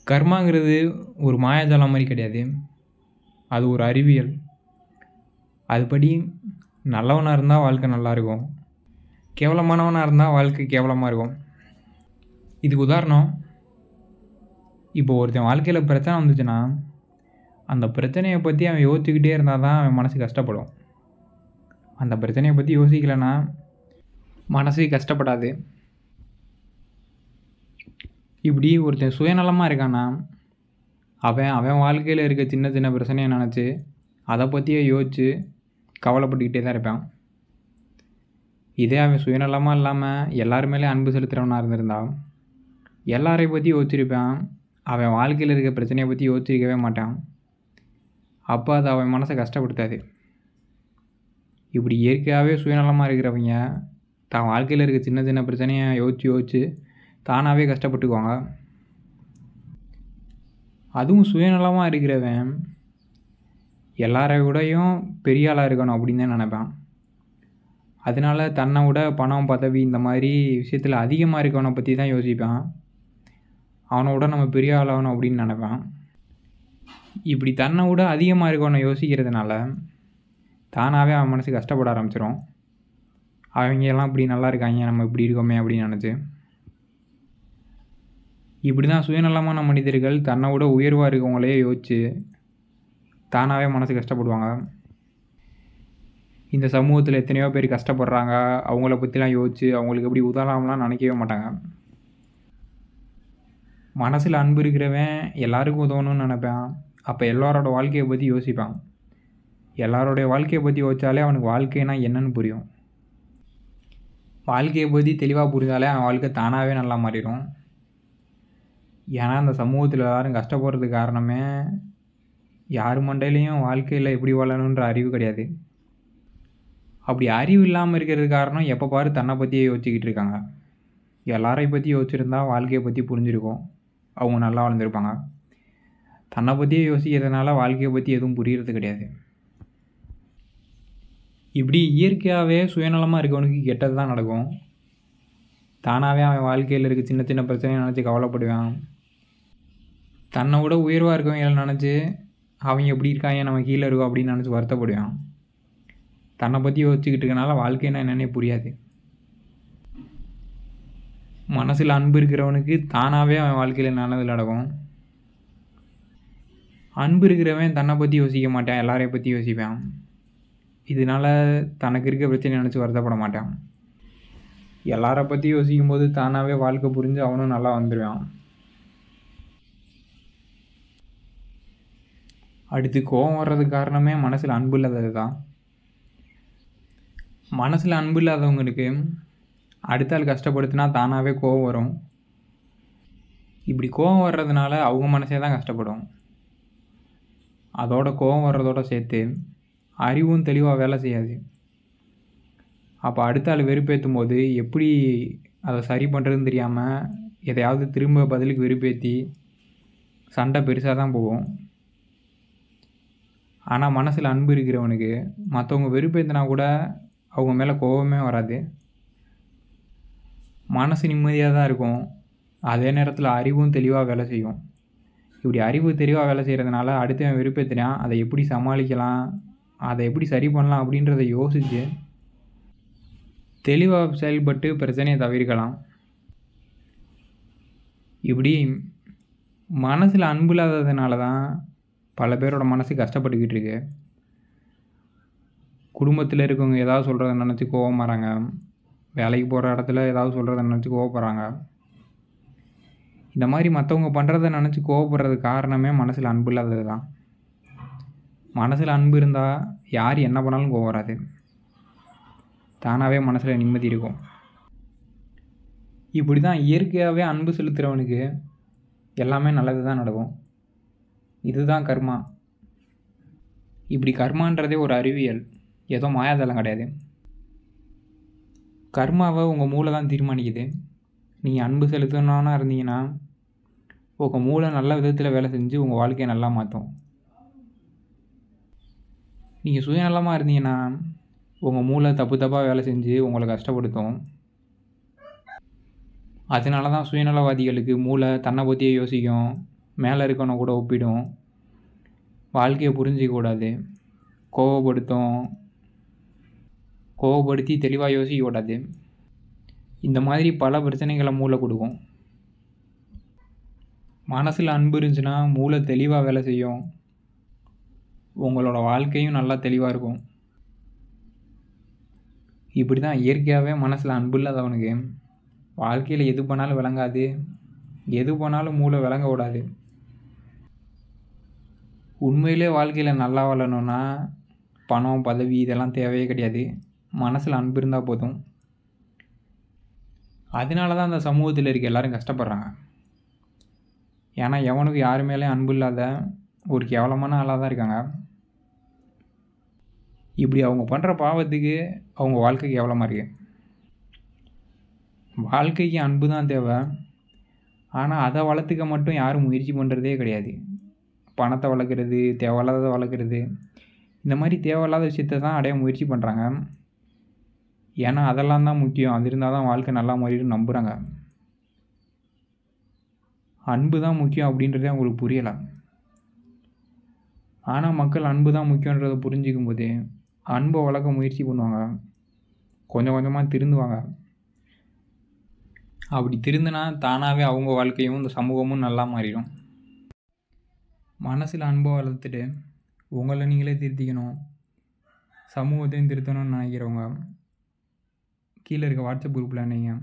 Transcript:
கர்மாங்கிறது ஒரு மாயாஜாலம் மாதிரி கிடையாது. அது ஒரு அறிவியல். அதுபடி நல்லவனாக இருந்தால் வாழ்க்கை நல்லாயிருக்கும். கேவலமானவனாக இருந்தால் வாழ்க்கை கேவலமாக இருக்கும். இதுக்கு உதாரணம், இப்போ ஒருத்தன் வாழ்க்கையில் பிரச்சனை வந்துச்சுன்னா, அந்த பிரச்சனையை பற்றி அவன் யோசிச்சுக்கிட்டே இருந்தால் தான் அவன் மனசு கஷ்டப்படும். அந்த பிரச்சனையை பற்றி யோசிக்கலைன்னா மனசு கஷ்டப்படாது. இப்படி ஒருத்தன் சுயநலமாக இருக்கான்னா, அவன் வாழ்க்கையில் இருக்க சின்ன சின்ன பிரச்சனையை நினச்சி அதை பற்றியே யோசித்து கவலைப்பட்டுக்கிட்டே தான் இருப்பான். இதே அவன் சுயநலமாக இல்லாமல் எல்லாருமேலே அன்பு செலுத்துகிறவனாக இருந்திருந்தான், எல்லாரையும் பற்றி யோசிச்சிருப்பான். அவன் வாழ்க்கையில் இருக்க பிரச்சனையை பற்றி யோசிச்சிருக்கவே மாட்டான். அப்போ அது அவன் மனசை கஷ்டப்படுத்தாது. இப்படி இயற்கையாகவே சுயநலமாக இருக்கிறவங்க தான் வாழ்க்கையில் இருக்க சின்ன சின்ன பிரச்சனையை யோசித்து தானாகவே கஷ்டப்பட்டுக்குவாங்க. அதுவும் சுயநலமாக இருக்கிறவன் எல்லாரை விடையும் பெரிய ஆளாக இருக்கணும் அப்படின்னு தான் நினைப்பான். அதனால தன்னை விட பணம், பதவி இந்த மாதிரி விஷயத்தில் அதிகமாக இருக்கவனை பற்றி தான் யோசிப்பான். அவனை விட நம்ம பெரிய ஆளாகணும் அப்படின்னு நினைப்பான். இப்படி தன்னை விட அதிகமாக இருக்கவனை யோசிக்கிறதுனால தானாகவே அவன் மனசு கஷ்டப்பட ஆரம்பிச்சிடும். அவங்க எல்லாம் இப்படி நல்லா இருக்காங்க, நம்ம இப்படி இருக்கோமே அப்படின்னு நினச்சி. இப்படி தான் சுயநலமான மனிதர்கள் தன்னை விட உயர்வாக இருக்கவங்களையே யோசித்து தானாகவே மனசு கஷ்டப்படுவாங்க. இந்த சமூகத்தில் எத்தனையோ பேர் கஷ்டப்படுறாங்க, அவங்கள பற்றிலாம் யோசித்து அவங்களுக்கு எப்படி உதவலாம்லாம் நினைக்கவே மாட்டாங்க. மனசில் அன்பு இருக்கிறவன் எல்லாருக்கும் உதவணும்னு நினைப்பான். அப்போ எல்லாரோட வாழ்க்கையை பற்றி யோசிப்பான். எல்லாரோடைய வாழ்க்கையை பற்றி யோசித்தாலே அவனுக்கு வாழ்க்கைனா என்னன்னு புரியும். வாழ்க்கையை பற்றி தெளிவாக புரிஞ்சாலே அவன் வாழ்க்கை தானாகவே நல்லா மாறிடும். ஏன்னா அந்த சமூகத்தில் எல்லோரும் கஷ்டப்படுறதுக்கு காரணமே யார் மண்டையிலையும் வாழ்க்கையில் எப்படி வாழணுன்ற அறிவு கிடையாது. அப்படி அறிவு இல்லாமல் இருக்கிறது காரணம் எப்போ பாரு தன்னை பற்றியே யோசிச்சுக்கிட்டு இருக்காங்க. எல்லாரையும் பற்றி யோசிச்சிருந்தா வாழ்க்கையை பற்றி புரிஞ்சிருக்கும், அவங்க நல்லா வாழ்ந்துருப்பாங்க. தன்னை பற்றியே யோசிக்கிறதுனால வாழ்க்கையை பற்றி எதுவும் புரிகிறது கிடையாது. இப்படி இயற்கையாகவே சுயநலமாக இருக்கவனுக்கு கெட்டது தான் நடக்கும். தானாகவே அவன் வாழ்க்கையில் இருக்க சின்ன சின்ன பிரச்சனையை நினச்சி கவலைப்படுவான். தன்னை விட உயர்வாக இருக்கவங்களை நினச்சி அவங்க எப்படி இருக்காங்க, நம்ம கீழே இருக்கோம் அப்படின்னு நினச்சி வருத்தப்படுவான். தன்னை பற்றி யோசிச்சுக்கிட்டு இருக்கனால வாழ்க்கைன்னா என்னன்னே புரியாது. மனசில் அன்பு இருக்கிறவனுக்கு தானாகவே அவன் வாழ்க்கையில் நல்லது நடக்கும். அன்பு இருக்கிறவன் தன்னை பற்றி யோசிக்க மாட்டான், எல்லாரையும் பற்றி யோசிப்பான். இதனால் தனக்கு இருக்க பிரச்சனை நினச்சி வருத்தப்பட மாட்டான். எல்லாரை பற்றி யோசிக்கும் போது தானாகவே வாழ்க்கை புரிஞ்சு அவனும் நல்லா வந்துடுவான். அடுத்து கோபம் வர்றதுக்கு காரணமே மனசில் அன்பு இல்லாதது தான். மனசில் அன்பு இல்லாதவங்களுக்கு அடுத்த ஆள் கஷ்டப்படுத்தினா தானாகவே கோபம் வரும். இப்படி கோபம் வர்றதுனால அவங்க மனசே தான் கஷ்டப்படும். அதோட கோபம் வர்றதோட சேர்த்து அறிவும் தெளிவாக வேலை செய்யாது. அப்போ அடுத்த ஆள் வெறுப்பேற்றும் போது எப்படி அதை சரி பண்ணுறதுன்னு தெரியாமல் எதையாவது திரும்ப பதிலுக்கு வெறுப்பேற்றி சண்டை பெருசாக தான் போகும். ஆனால் மனசில் அன்பு இருக்கிறவனுக்கு மற்றவங்க வெறுப்பேற்றினா கூட அவங்க மேலே கோபமே வராது. மனசு நிம்மதியாக தான் இருக்கும். அதே நேரத்தில் அறிவும் தெளிவாக வேலை செய்யும். இப்படி அறிவு தெளிவாக வேலை செய்கிறதுனால அடுத்தவன் வெறுப்பேற்றினா அதை எப்படி சமாளிக்கலாம், அதை எப்படி சரி பண்ணலாம் அப்படின்றத யோசித்து தெளிவாக செயல்பட்டு பிரச்சனையை தவிர்க்கலாம். இப்படி மனசில் அன்பு இல்லாததுனால தான் பல பேரோட மனசு கஷ்டப்பட்டுக்கிட்டு இருக்கு. குடும்பத்தில் இருக்கவங்க ஏதாவது சொல்கிறத நினச்சி கோவம் வராங்க. வேலைக்கு போகிற இடத்துல ஏதாவது சொல்கிறத நினச்சி கோவப்படுறாங்க. இந்த மாதிரி மற்றவங்க பண்ணுறத நினச்சி கோவப்படுறதுக்கு காரணமே மனசில் அன்பு இல்லாதது தான். மனசில் அன்பு இருந்தால் யார் என்ன பண்ணாலும் கோவம் வராது. தானாகவே மனசில் நிம்மதி இருக்கும். இப்படி தான் இயற்கையாகவே அன்பு செலுத்துகிறவனுக்கு எல்லாமே நல்லது தான் நடக்கும். இதுதான் கர்மா. இப்படி கர்மான்றதே ஒரு அறிவியல், ஏதோ மாயாஜாலம் கிடையாது. கர்மாவை உங்கள் மூளை தான் தீர்மானிக்குது. நீங்கள் அன்பு செலுத்தணும்னா இருந்தீங்கன்னா உங்கள் மூளை நல்ல விதத்தில் வேலை செஞ்சு உங்கள் வாழ்க்கையை நல்லா மாற்றும். நீங்கள் சுயநலமாக இருந்தீங்கன்னா உங்கள் மூளை தப்பாக வேலை செஞ்சு உங்களை கஷ்டப்படுத்தும். அதனால தான் சுயநலவாதிகளுக்கு மூளை தன்னை பற்றியே யோசிக்கும், மேலே இருக்கவனை கூட ஒப்பிடும், வாழ்க்கையை புரிஞ்சிக்கக்கூடாது, கோவப்படுத்தி தெளிவாக யோசிக்கக்கூடாது. இந்த மாதிரி பல பிரச்சனைகளை மூளை கொடுக்கும். மனசில் அன்பு இருந்துச்சுன்னா மூளை தெளிவாக வேலை செய்யும், உங்களோட வாழ்க்கையும் நல்லா தெளிவாக இருக்கும். இப்படி தான் இயற்கையாகவே மனசில் அன்பு இல்லாதவனுக்கு வாழ்க்கையில் எது பண்ணாலும் விளங்காது, எது பண்ணாலும் மூளை விளங்க விடாது. உண்மையிலே வாழ்க்கையில் நல்லா வாழணும்னா பணம் பதவி இதெல்லாம் தேவையே கிடையாது, மனசில் அன்பு இருந்தால் போதும். அதனால தான் அந்த சமூகத்தில் இருக்க எல்லோரும் கஷ்டப்படுறாங்க. ஏன்னா எவனுக்கு யாரு மேலேயும் அன்பு இல்லாத ஒரு கேவலமான ஆளாக தான் இருக்காங்க. இப்படி அவங்க பண்ணுற பாவத்துக்கு அவங்க வாழ்க்கை கேவலமாக இருக்குது. வாழ்க்கைக்கு அன்பு தான் தேவை, ஆனால் அதை வளர்த்துக்க மட்டும் யாரும் முயற்சி பண்ணுறதே கிடையாது. பணத்தை வளர்க்குறது, தேவையில்லாததை வளர்க்குறது, இந்த மாதிரி தேவையில்லாத விஷயத்தை தான் அடைய முயற்சி பண்ணுறாங்க. ஏன்னா அதெல்லாம் தான் முக்கியம், அது இருந்தால் தான் வாழ்க்கை நல்லா மாறிடும் நம்புகிறாங்க. அன்பு தான் முக்கியம் அப்படின்றதே அவங்களுக்கு புரியலை. ஆனால் மக்கள் அன்பு தான் முக்கியன்றதை புரிஞ்சிக்கும் போது அன்பை வளர்க்க முயற்சி பண்ணுவாங்க, கொஞ்சம் கொஞ்சமாக திருந்துவாங்க. அப்படி திருந்தினா தானாகவே அவங்க வாழ்க்கையும் இந்த சமூகமும் நல்லா மாறிடும். மனசில் அன்பை வளர்த்துட்டு உங்களை நீங்களே திருத்திக்கணும், சமூகத்தையும் திருத்தணும்னு நினைக்கிறவங்க கீழே இருக்க வாட்ஸ்அப் குரூப்பில் நீங்கள்